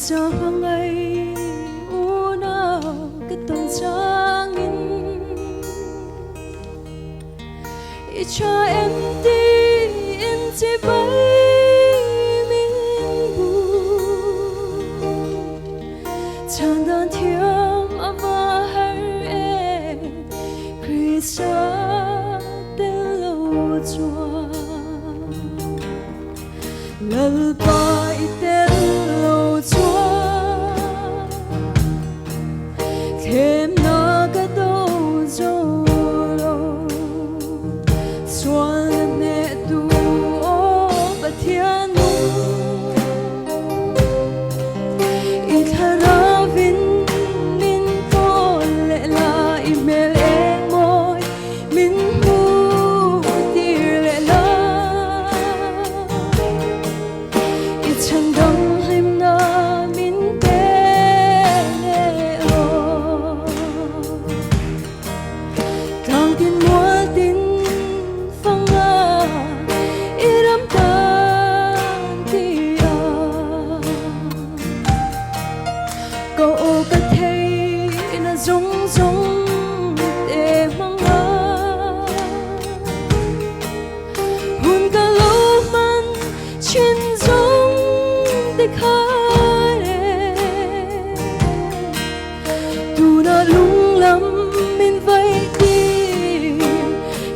cho ngày u nào cái tông trang in cho em đi in chỉ bay mình buồn chẳng đơn thiêm ama har em Krista tên lâu chua lal bay tên lâu chua thêm nó cái đâu rồi xuân nè tu ô bát thiên ít hà vin min cô lệ la email em môi min bu tir lệ la ít chẳng đông him na min tê ô càng tin mua tin cậu có thấy nó giống giống để mong ngờ hôn cả lâu man trên giống để khai tu nó lung lắm mình vây đi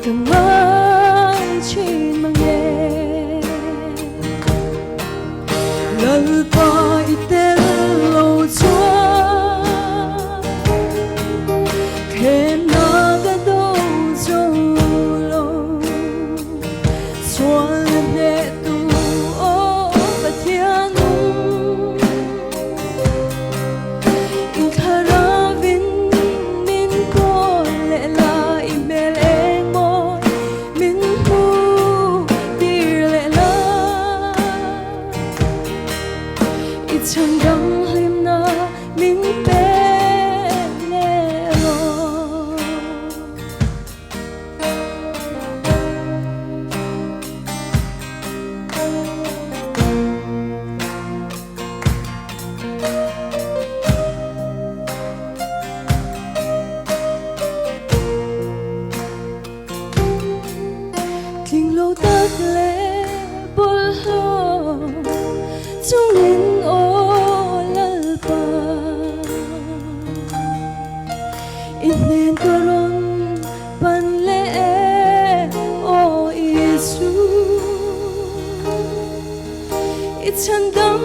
càng mãi trên mang nghe lal bay tên lâu chúa thêm nó cái đâu rồi xuân nè tu ô và thiên in khara vin min cô lệ la email em môi min bu tir lệ la ít chẳng đắng him na min pe kinh lâu tắc lệ bol ho chung in ô lal pa in nên toron pan lệ ô Isu ít chân đắm